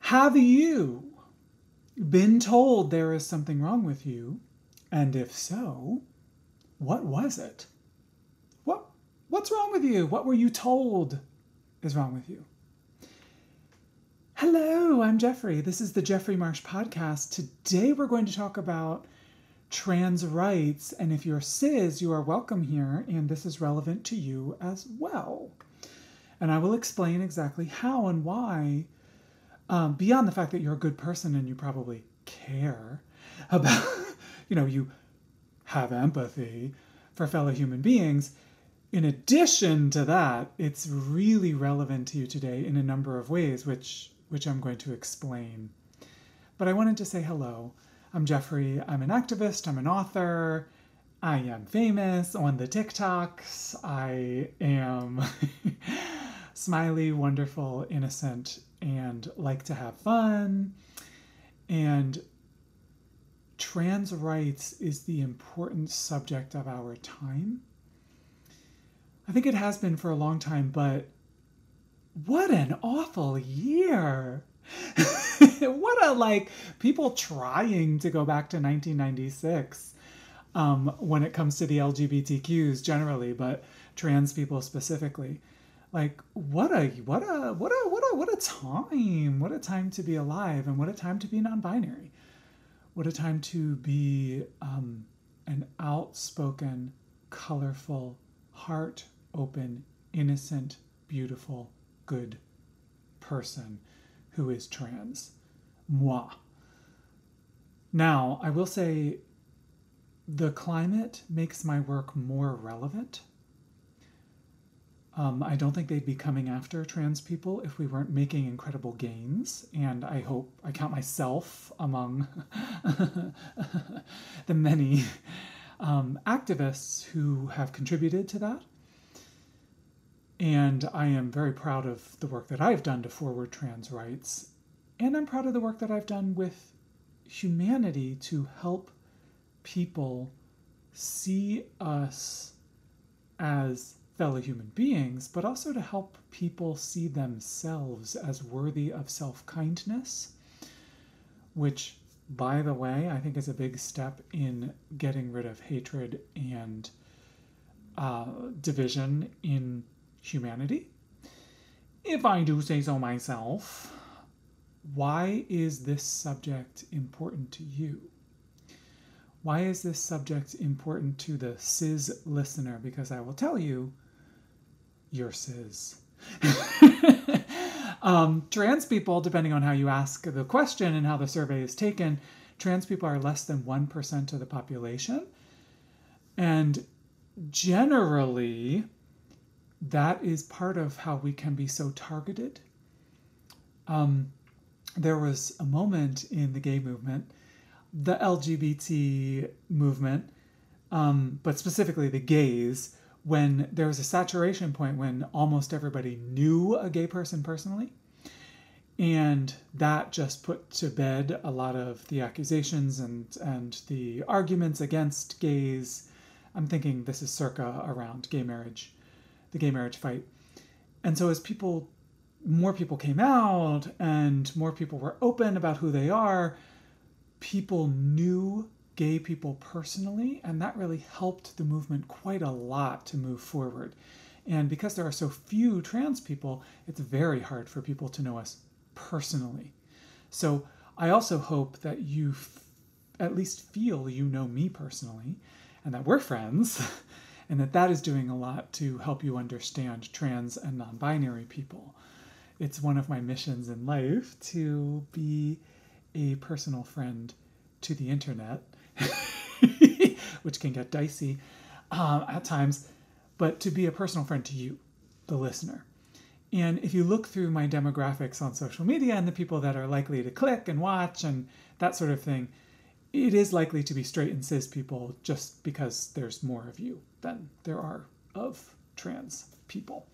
Have you been told there is something wrong with you? And if so, what was it? What's wrong with you? What were you told is wrong with you? Hello, I'm Jeffrey. This is the Jeffrey Marsh podcast. Today we're going to talk about trans rights, and if you're cis, you are welcome here, and this is relevant to you as well. And I will explain exactly how and why, beyond the fact that you're a good person and you probably care about, you have empathy for fellow human beings. In addition to that, it's really relevant to you today in a number of ways, which I'm going to explain. But I wanted to say hello. I'm Jeffrey. I'm an activist. I'm an author. I am famous on the TikToks. I am smiley, wonderful, innocent, and like to have fun. And trans rights is the important subject of our time. I think it has been for a long time, but what an awful year. People trying to go back to 1996 when it comes to the LGBTQs generally, but trans people specifically. What a time. What a time to be alive, and what a time to be non-binary. What a time to be an outspoken, colorful, heart-open, innocent, beautiful, good person who is trans. Moi. Now, I will say the climate makes my work more relevant. I don't think they'd be coming after trans people if we weren't making incredible gains, and I count myself among the many activists who have contributed to that. And I am very proud of the work that I've done to forward trans rights, and I'm proud of the work that I've done with humanity to help people see us as fellow human beings, but also to help people see themselves as worthy of self-kindness, which, by the way, I think is a big step in getting rid of hatred and division in humanity. If I do say so myself, why is this subject important to you? Why is this subject important to the cis listener? Because I will tell you, you're cis. Trans people, depending on how you ask the question and how the survey is taken, trans people are less than 1% of the population. And generally, that is part of how we can be so targeted. There was a moment in the gay movement, the LGBT movement, but specifically the gays, when there was a saturation point when almost everybody knew a gay person personally. And that just put to bed a lot of the accusations and the arguments against gays. I'm thinking this is circa around gay marriage, the gay marriage fight. And so as more people came out and more people were open about who they are, people knew gay people personally, and that really helped the movement quite a lot to move forward. And because there are so few trans people, it's very hard for people to know us personally. So I also hope that you at least feel you know me personally, and that we're friends, and that is doing a lot to help you understand trans and non-binary people. It's one of my missions in life to be a personal friend to the internet, which can get dicey at times, but to be a personal friend to you, the listener. And if you look through my demographics on social media and the people that are likely to click and watch and that sort of thing, it is likely to be straight and cis people just because there's more of you than there are of trans people.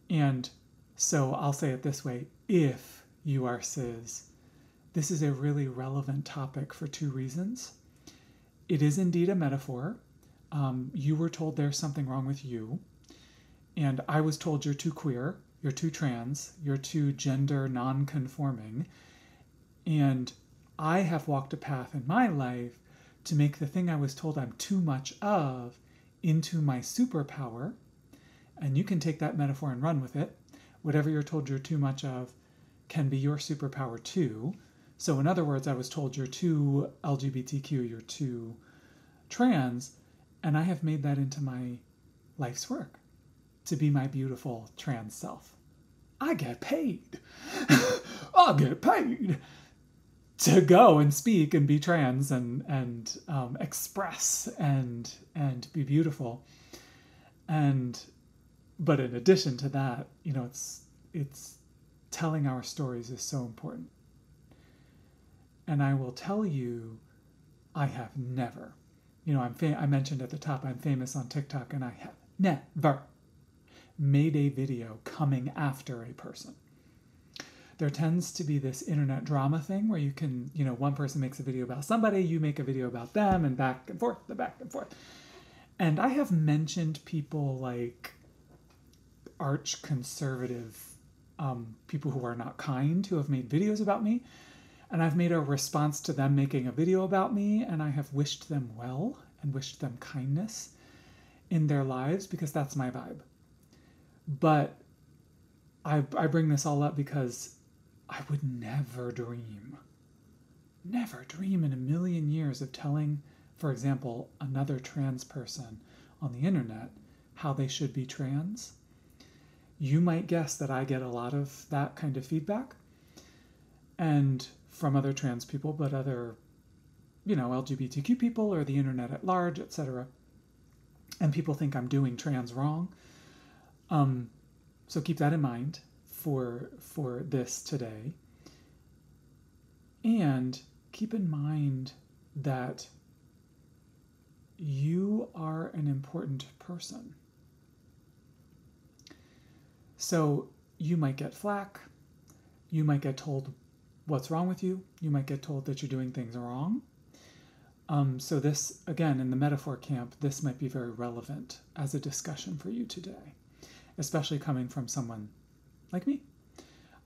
And so I'll say it this way, if you are cis, this is a really relevant topic for two reasons. It is indeed a metaphor. You were told there's something wrong with you, and I was told you're too queer, you're too trans, you're too gender non-conforming, and I have walked a path in my life to make the thing I was told I'm too much of into my superpower. And you can take that metaphor and run with it. Whatever you're told you're too much of can be your superpower too. So in other words, I was told you're too LGBTQ, you're too trans, and I have made that into my life's work, to be my beautiful trans self. I get paid. I get paid to go and speak and be trans and express and be beautiful. But in addition to that, it's telling our stories is so important. And I will tell you, I have never, I mentioned at the top, I'm famous on TikTok, and I have never made a video coming after a person. There tends to be this internet drama thing where you can, one person makes a video about somebody, you make a video about them, and back and forth, the back and forth. And I have mentioned people like arch conservative people who are not kind, who have made videos about me. And I've made a response to them making a video about me, and I have wished them well and wished them kindness in their lives, because that's my vibe. But I bring this all up because I would never dream in a million years of telling, for example, another trans person on the internet how they should be trans. You might guess that I get a lot of that kind of feedback, and from other trans people, but other, LGBTQ people or the internet at large, etc. And people think I'm doing trans wrong. So keep that in mind for this today. And keep in mind that you are an important person. So you might get flack. You might get told what's wrong with you. You might get told that you're doing things wrong. So this, again, in the metaphor camp, this might be very relevant as a discussion for you today, especially coming from someone like me,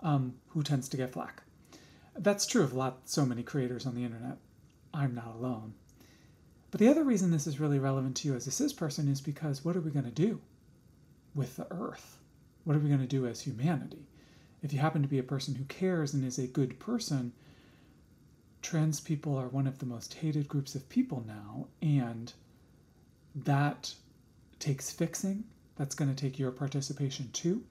who tends to get flack. That's true of so many creators on the internet. I'm not alone. But the other reason this is really relevant to you as a cis person is because what are we going to do with the earth? What are we going to do as humanity? If you happen to be a person who cares and is a good person, trans people are one of the most hated groups of people now, and that takes fixing. That's going to take your participation too.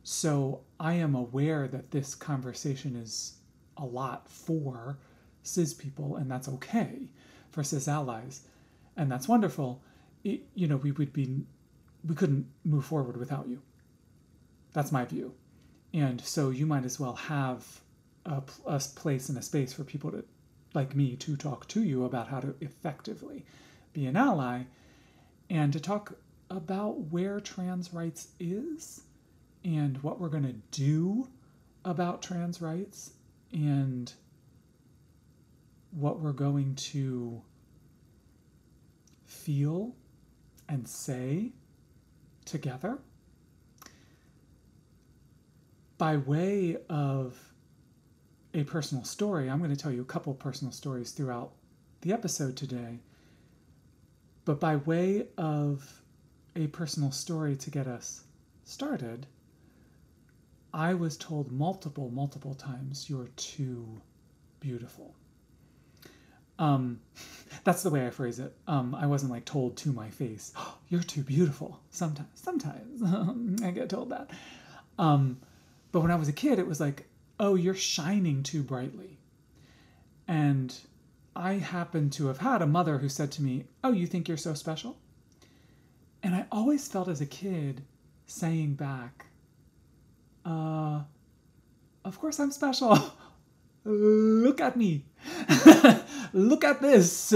So I am aware that this conversation is a lot for cis people, and that's okay for cis allies, and that's wonderful. We couldn't move forward without you. That's my view. And so you might as well have a place and a space for people to, like me, to talk to you about how to effectively be an ally, and to talk about where trans rights is and what we're going to do about trans rights and what we're going to feel and say together. By way of a personal story, I'm going to tell you a couple personal stories throughout the episode today. But by way of a personal story to get us started, I was told multiple times, "You're too beautiful." That's the way I phrase it. I wasn't told to my face, "Oh, you're too beautiful." Sometimes I get told that. But when I was a kid, it was like, "Oh, you're shining too brightly." And I happen to have had a mother who said to me, "Oh, you think you're so special?" And I always felt as a kid saying back, "Of course I'm special. Look at me. Look at this.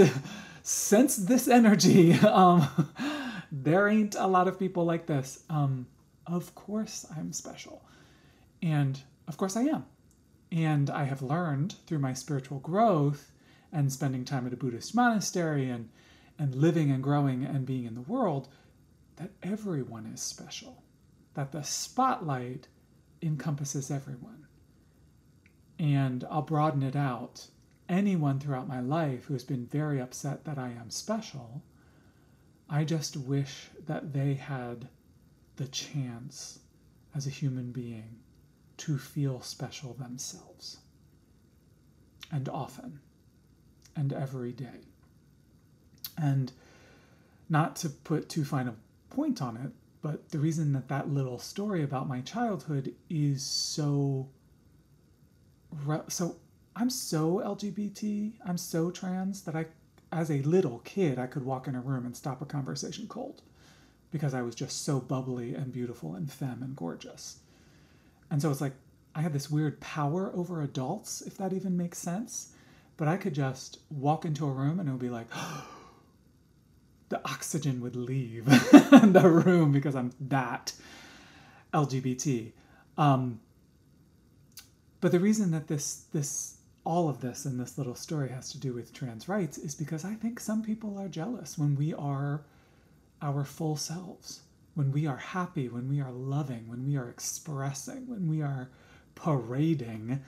Sense this energy. There ain't a lot of people like this. Of course I'm special." And of course I am. And I have learned through my spiritual growth and spending time at a Buddhist monastery and living and growing and being in the world that everyone is special. That the spotlight encompasses everyone. And I'll broaden it out. Anyone throughout my life who has been very upset that I am special, I just wish that they had the chance as a human being to feel special themselves. And often. And every day. And not to put too fine a point on it, but the reason that that little story about my childhood is so I'm so LGBT, I'm so trans that as a little kid, I could walk in a room and stop a conversation cold because I was just so bubbly and beautiful and femme and gorgeous. And so it's like I had this weird power over adults, if that even makes sense. But I could just walk into a room and it would be like, the oxygen would leave the room because I'm that LGBT. But the reason that all of this in this little story has to do with trans rights is because I think some people are jealous when we are our full selves, when we are happy, when we are loving, when we are expressing, when we are parading,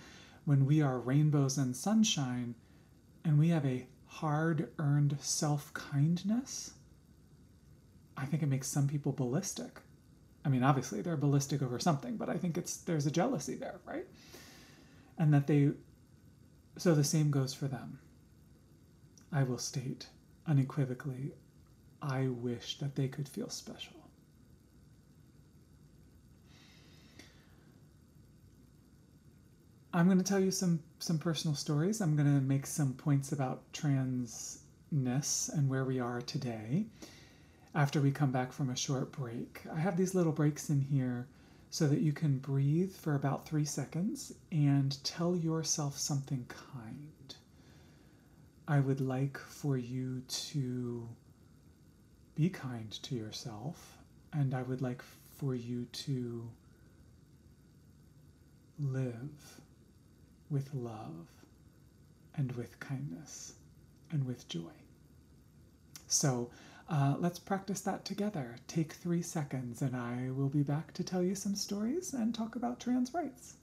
when we are rainbows and sunshine, and we have a hard-earned self-kindness. I think it makes some people ballistic. I mean, obviously they're ballistic over something, but I think there's a jealousy there, right? And that so the same goes for them. I will state unequivocally, I wish that they could feel special. I'm going to tell you some personal stories. I'm going to make some points about transness and where we are today after we come back from a short break. I have these little breaks in here so that you can breathe for about 3 seconds and tell yourself something kind. I would like for you to be kind to yourself, and I would like for you to live with love and with kindness and with joy. So let's practice that together. Take 3 seconds and I will be back to tell you some stories and talk about trans rights.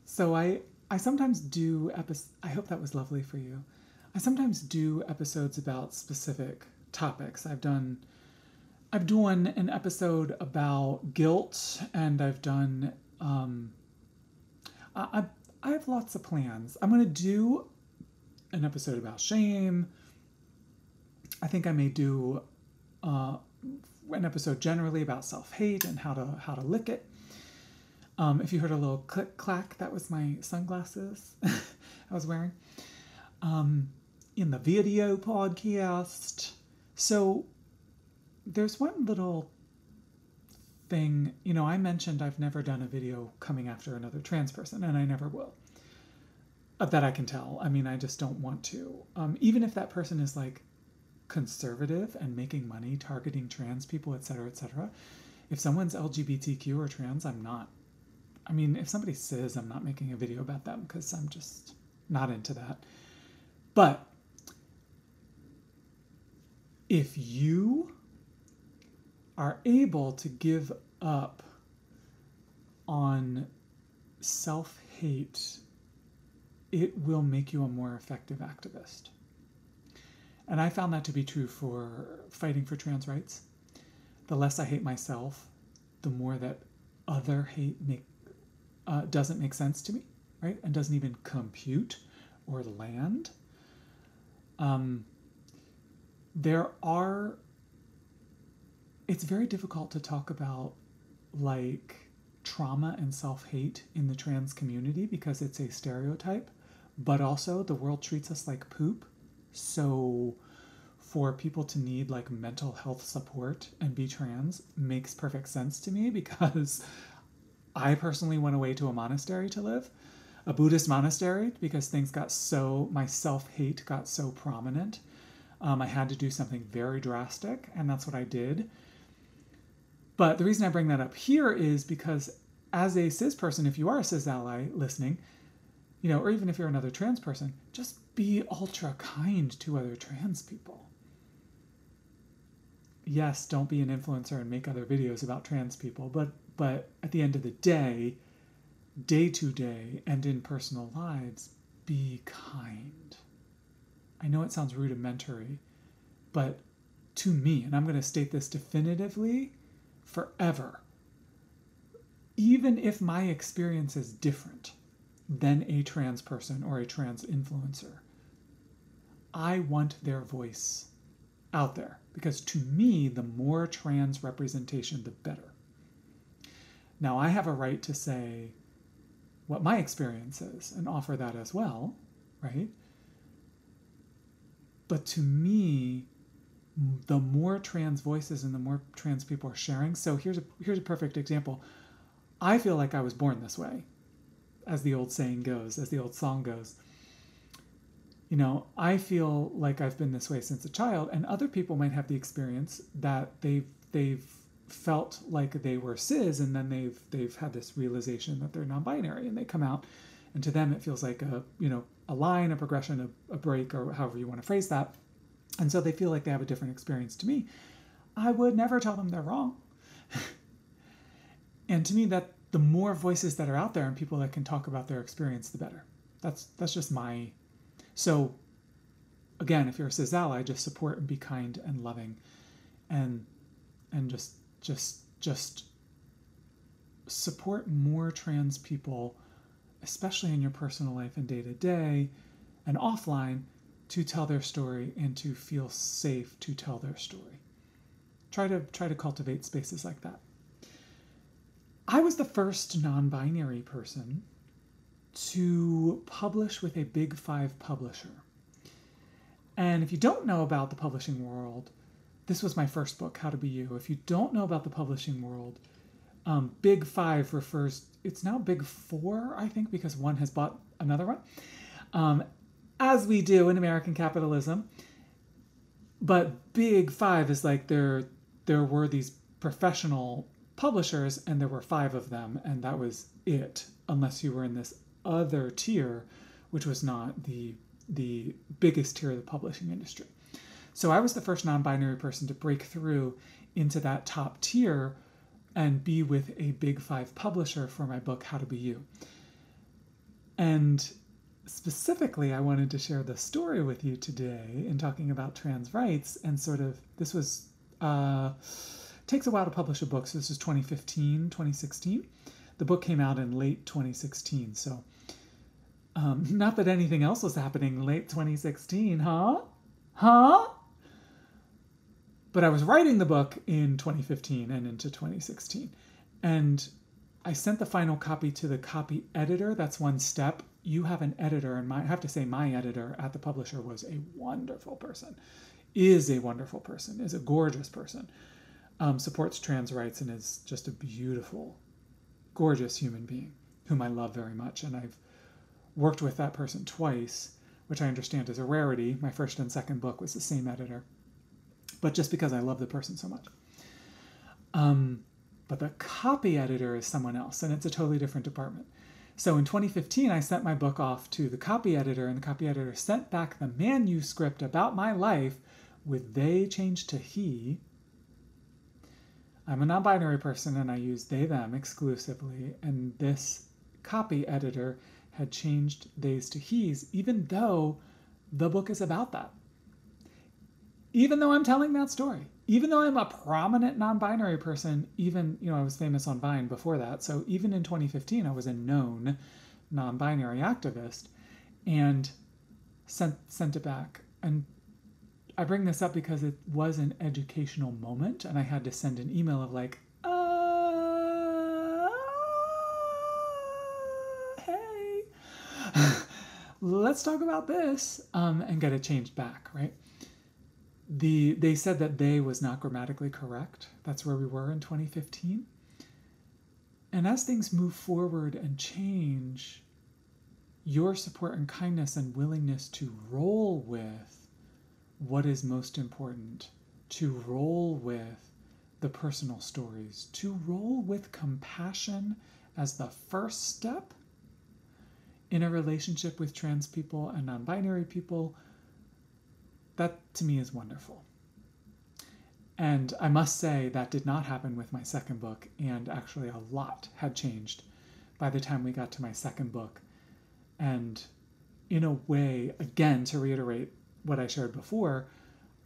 So I sometimes do I hope that was lovely for you. I sometimes do episodes about specific topics. I've done an episode about guilt, and I've done I have lots of plans. I'm going to do an episode about shame. I think I may do an episode generally about self-hate and how to lick it. If you heard a little click clack, that was my sunglasses I was wearing in the video podcast. So there's one little thing, I mentioned I've never done a video coming after another trans person, and I never will. That I can tell. I mean, I just don't want to. Even if that person is like conservative and making money targeting trans people, etc., etc. If someone's LGBTQ or trans, I'm not. I mean, if somebody says I'm not making a video about them because I'm just not into that. But if you are able to give up on self-hate, it will make you a more effective activist. And I found that to be true for fighting for trans rights. The less I hate myself, the more that other hate doesn't make sense to me, right? And doesn't even compute or land. It's very difficult to talk about like trauma and self-hate in the trans community because it's a stereotype, but also the world treats us like poop. So for people to need like mental health support and be trans makes perfect sense to me because I personally went away to a monastery to live, a Buddhist monastery, because my self-hate got so prominent. I had to do something very drastic, and that's what I did. But the reason I bring that up here is because as a cis person, if you are a cis ally listening, or even if you're another trans person, just be ultra kind to other trans people. Yes, don't be an influencer and make other videos about trans people, but at the end of the day to day and in personal lives, be kind. I know it sounds rudimentary, but to me, and I'm going to state this definitively forever, even if my experience is different than a trans person or a trans influencer, I want their voice out there, because to me, the more trans representation, the better. Now, I have a right to say what my experience is and offer that as well, right? But to me, the more trans voices and the more trans people are sharing. So here's a perfect example. I feel like I was born this way, as the old saying goes, as the old song goes. I feel like I've been this way since a child, and other people might have the experience that they've felt like they were cis, and then they've had this realization that they're non-binary, and they come out, and to them it feels like a line, a progression, a break, or however you want to phrase that, and so they feel like they have a different experience. To me, I would never tell them they're wrong. And to me, that the more voices that are out there and people that can talk about their experience, the better. That's just my. So again, if you're a cis ally, just support and be kind and loving, and just support more trans people, especially in your personal life and day to day and offline, to tell their story and to feel safe to tell their story. Try to cultivate spaces like that. I was the first non-binary person to publish with a Big 5 publisher. And if you don't know about the publishing world, this was my first book, How to Be You. If you don't know about the publishing world, Big 5 refers, it's now Big 4, I think, because one has bought another one, as we do in American capitalism. But Big 5 is like there were these professional publishers, and there were 5 of them, and that was it, unless you were in this other tier, which was not the biggest tier of the publishing industry. So I was the first non-binary person to break through into that top tier and be with a Big 5 publisher for my book, How to Be You. And specifically, I wanted to share the story with you today in talking about trans rights, and sort of, this was, takes a while to publish a book, so this is 2015, 2016. The book came out in late 2016, so not that anything else was happening late 2016, huh? But I was writing the book in 2015 and into 2016. And I sent the final copy to the copy editor. That's one step. You have an editor, and I have to say my editor at the publisher was a wonderful person, is a wonderful person, is a gorgeous person, supports trans rights, and is just a beautiful, gorgeous human being whom I love very much. And I've worked with that person twice, which I understand is a rarity. My first and second book was the same editor, but just because I love the person so much. But the copy editor is someone else, and it's a totally different department. So in 2015, I sent my book off to the copy editor, and the copy editor sent back the manuscript about my life with they changed to he. I'm a non-binary person, and I use they, them exclusively, and this copy editor had changed theys to he's, even though the book is about that. Even though I'm telling that story, even though I'm a prominent non-binary person, even, I was famous on Vine before that, so even in 2015, I was a known non-binary activist, and sent it back. And I bring this up because it was an educational moment, and I had to send an email of like, hey, let's talk about this, and get it changed back, right? They said that they was not grammatically correct. That's where we were in 2015. And as things move forward and change, your support and kindness and willingness to roll with what is most important, to roll with the personal stories, to roll with compassion as the first step in a relationship with trans people and non-binary people, that to me is wonderful. And I must say that did not happen with my second book, and actually a lot had changed by the time we got to my second book. And in a way, again, to reiterate what I shared before,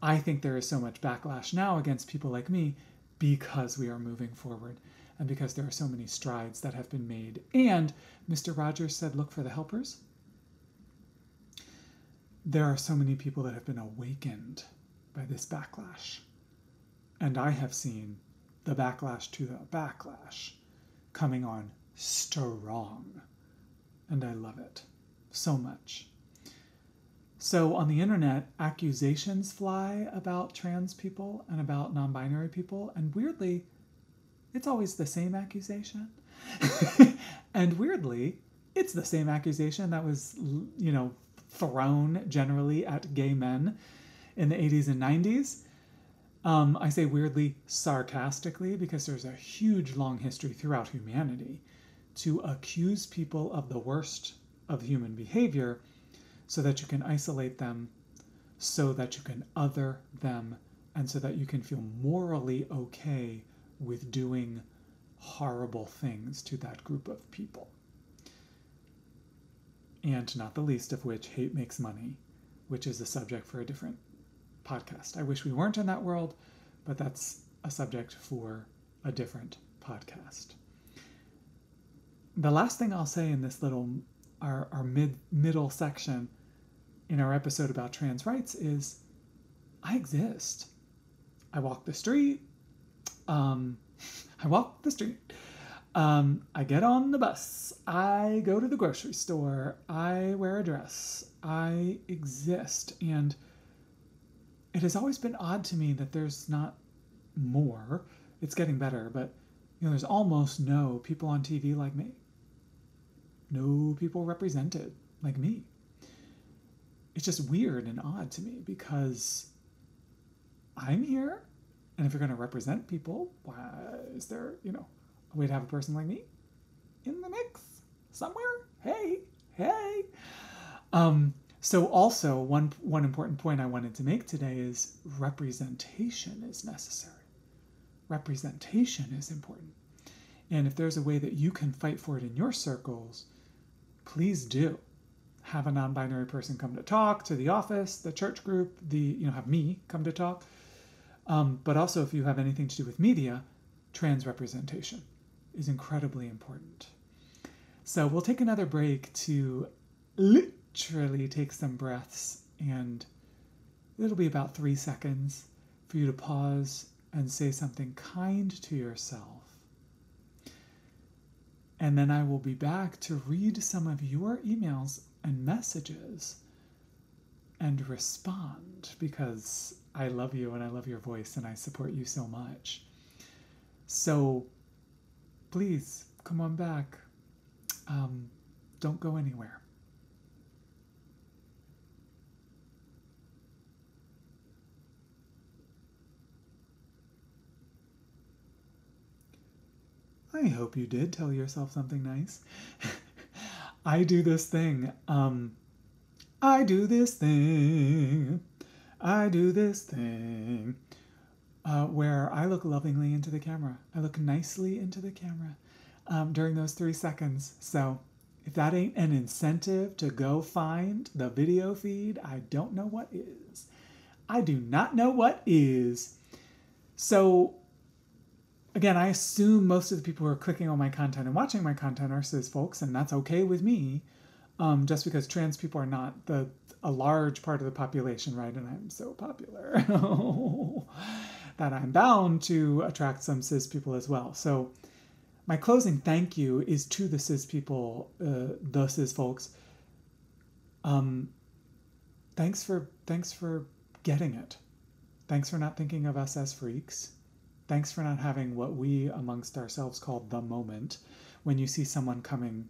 I think there is so much backlash now against people like me because we are moving forward and because there are so many strides that have been made. And Mr. Rogers said, look for the helpers. There are so many people that have been awakened by this backlash. And I have seen the backlash to the backlash coming on strong. And I love it so much. So on the internet, accusations fly about trans people and about non-binary people. And weirdly, it's always the same accusation. And weirdly, it's the same accusation that was, thrown generally at gay men in the 80s and 90s. I say weirdly sarcastically because there's a huge long history throughout humanity to accuse people of the worst of human behavior so that you can isolate them, so that you can other them, and so that you can feel morally okay with doing horrible things to that group of people. And not the least of which, hate makes money, which is a subject for a different podcast. I wish we weren't in that world, but that's a subject for a different podcast. The last thing I'll say in this little, our middle section in our episode about trans rights is I exist. I walk the street. I get on the bus. I go to the grocery store. I wear a dress. I exist. And it has always been odd to me that there's not more. It's getting better, but there's almost no people on TV like me. No people represented like me. It's just weird and odd to me because I'm here, and if you're going to represent people, why is there, a way to have a person like me in the mix somewhere? Hey. So also one important point I wanted to make today is representation is necessary. Representation is important. And if there's a way that you can fight for it in your circles, please do. Have a non-binary person come to talk to the office, the church group, have me come to talk. But also if you have anything to do with media, trans representation is incredibly important. So we'll take another break to literally take some breaths, and it'll be about 3 seconds for you to pause and say something kind to yourself. And then I will be back to read some of your emails and messages and respond because I love you and I love your voice and I support you so much. So please come on back. Don't go anywhere. I hope you did tell yourself something nice. I do this thing. Where I look lovingly into the camera. I look nicely into the camera during those 3 seconds. So if that ain't an incentive to go find the video feed, I don't know what is. I do not know what is. So again, I assume most of the people who are clicking on my content and watching my content are cis folks, and that's okay with me, just because trans people are not a large part of the population, right? And I'm so popular that I'm bound to attract some cis people as well. So my closing thank you is to the cis people, the cis folks. Thanks for getting it. Thanks for not thinking of us as freaks. Thanks for not having what we amongst ourselves call the moment when you see someone coming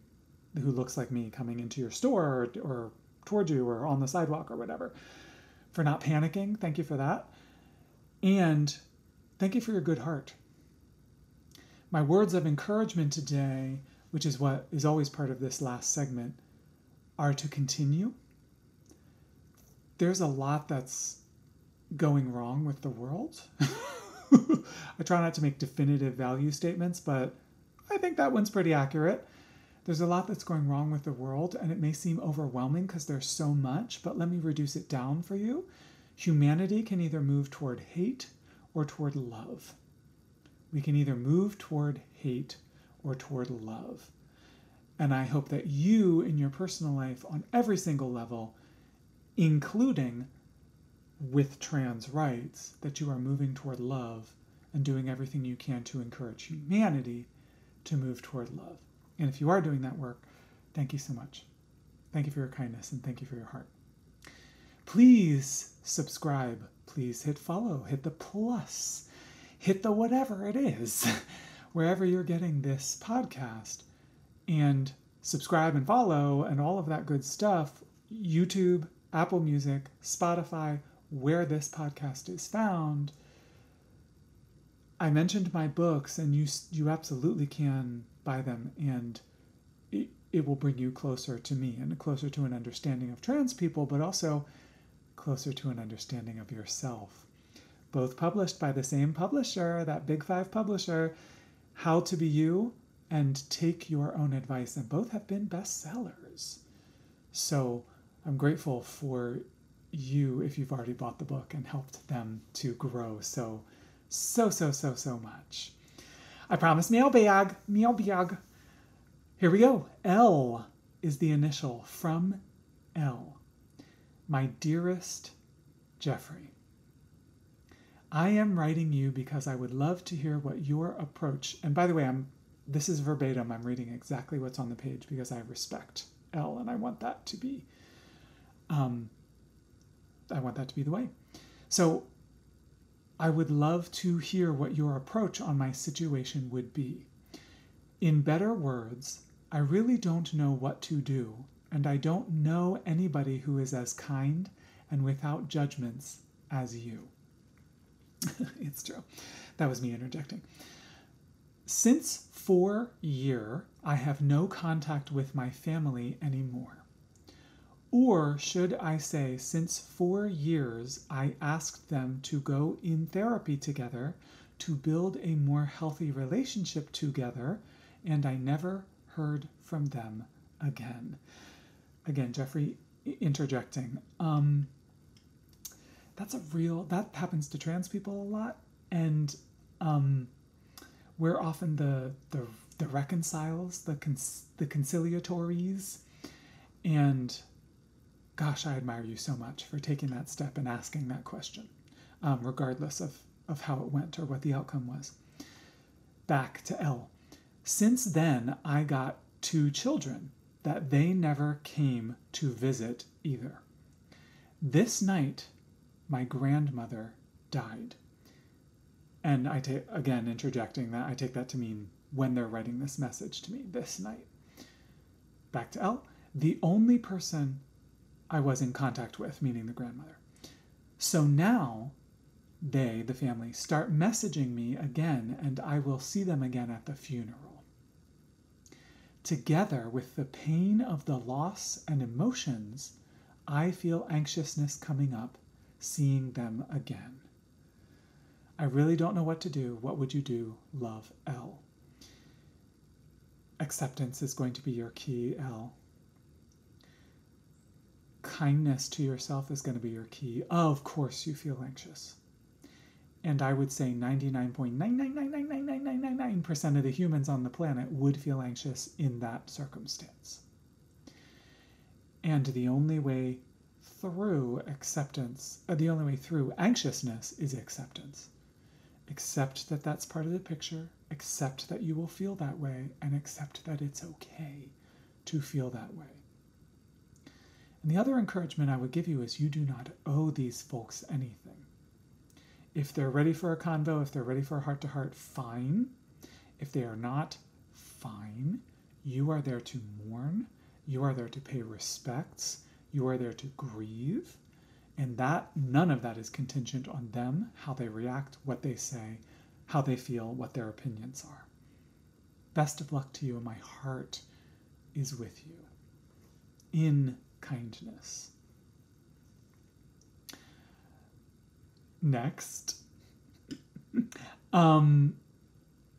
who looks like me coming into your store or toward you or on the sidewalk or whatever. For not panicking. Thank you for that. And thank you for your good heart. My words of encouragement today, which is what is always part of this last segment, are to continue. There's a lot that's going wrong with the world. I try not to make definitive value statements, but I think that one's pretty accurate. There's a lot that's going wrong with the world, and it may seem overwhelming because there's so much, but let me reduce it down for you. Humanity can either move toward hate or toward love. We can either move toward hate or toward love. And I hope that you, in your personal life, on every single level, including with trans rights, that you are moving toward love and doing everything you can to encourage humanity to move toward love. And if you are doing that work, thank you so much. Thank you for your kindness and thank you for your heart. Please subscribe. Please hit follow. Hit the plus. Hit the whatever it is, wherever you're getting this podcast. And subscribe and follow and all of that good stuff. YouTube, Apple Music, Spotify, where this podcast is found. I mentioned my books, and you absolutely can buy them, and it will bring you closer to me and closer to an understanding of trans people, but also closer to an understanding of yourself. Both published by the same publisher, that Big Five publisher, How to Be You and Take Your Own Advice, and both have been bestsellers. So I'm grateful for you if you've already bought the book and helped them to grow so much. I promise mailbag. Here we go. L is the initial from L. My dearest Jeffrey, I am writing you because I would love to hear what your approach, and by the way, this is verbatim. I'm reading exactly what's on the page because I respect L and I want that to be the way. So I would love to hear what your approach on my situation would be. In better words, I really don't know what to do, and I don't know anybody who is as kind and without judgments as you. It's true. That was me interjecting. Since 4 years, I have no contact with my family anymore. Or should I say, since 4 years, I asked them to go in therapy together to build a more healthy relationship together, and I never heard from them again. Again, Jeffrey interjecting. That happens to trans people a lot, and we're often the reconciles, the conciliatories, and gosh, I admire you so much for taking that step and asking that question, regardless of how it went or what the outcome was. Back to L. Since then, I got 2 children that they never came to visit either. This night, my grandmother died. And again, interjecting that, I take that to mean when they're writing this message to me, this night. Back to L. The only person I was in contact with, meaning the grandmother. So now they, the family, start messaging me again, and I will see them again at the funeral. Together with the pain of the loss and emotions, I feel anxiousness coming up, seeing them again. I really don't know what to do. What would you do? Love, L. Acceptance is going to be your key, L. Kindness to yourself is going to be your key. Of course you feel anxious. And I would say 99.9999999% of the humans on the planet would feel anxious in that circumstance. And the only way through anxiousness is acceptance. Accept that that's part of the picture, accept that you will feel that way, and accept that it's okay to feel that way. And the other encouragement I would give you is you do not owe these folks anything. If they're ready for a convo, if they're ready for a heart-to-heart, fine. If they are not, fine. You are there to mourn. You are there to pay respects. You are there to grieve. And none of that is contingent on them, how they react, what they say, how they feel, what their opinions are. Best of luck to you, and my heart is with you. in kindness. Next.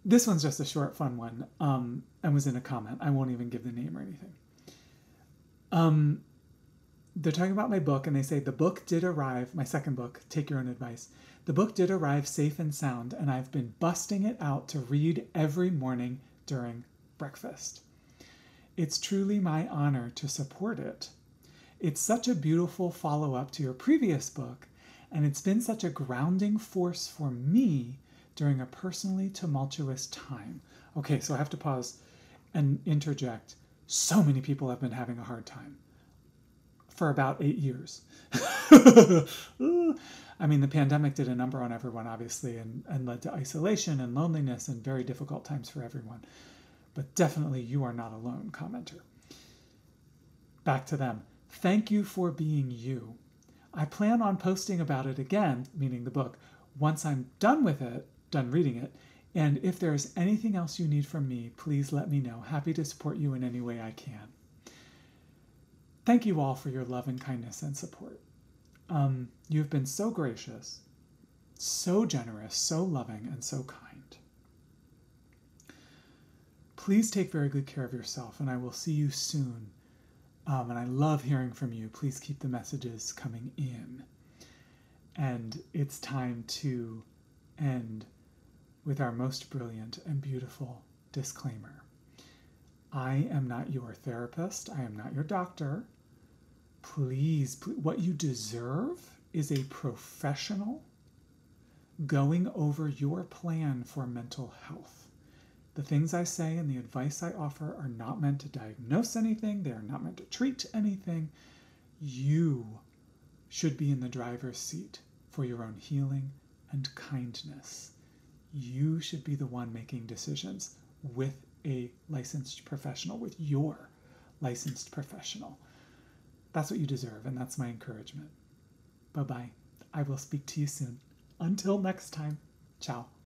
This one's just a short, fun one, and was in a comment. I won't even give the name or anything. They're talking about my book, and they say, the book did arrive, my second book, Take Your Own Advice. The book did arrive safe and sound, and I've been busting it out to read every morning during breakfast. It's truly my honor to support it. It's such a beautiful follow-up to your previous book, and it's been such a grounding force for me during a personally tumultuous time. Okay, so I have to pause and interject. So many people have been having a hard time for about 8 years. I mean, the pandemic did a number on everyone, obviously, and led to isolation and loneliness and very difficult times for everyone. But definitely you are not alone, commenter. Back to them. Thank you for being you. I plan on posting about it again, meaning the book, once I'm done with it, done reading it. And if there's anything else you need from me, please let me know. Happy to support you in any way I can. Thank you all for your love and kindness and support. You've been so gracious, so generous, so loving, and so kind. Please take very good care of yourself, and I will see you soon. And I love hearing from you. Please keep the messages coming in. And it's time to end with our most brilliant and beautiful disclaimer. I am not your therapist. I am not your doctor. Please, what you deserve is a professional going over your plan for mental health. The things I say and the advice I offer are not meant to diagnose anything. They are not meant to treat anything. You should be in the driver's seat for your own healing and kindness. You should be the one making decisions with a licensed professional, with your licensed professional. That's what you deserve, and that's my encouragement. Bye-bye. I will speak to you soon. Until next time, ciao.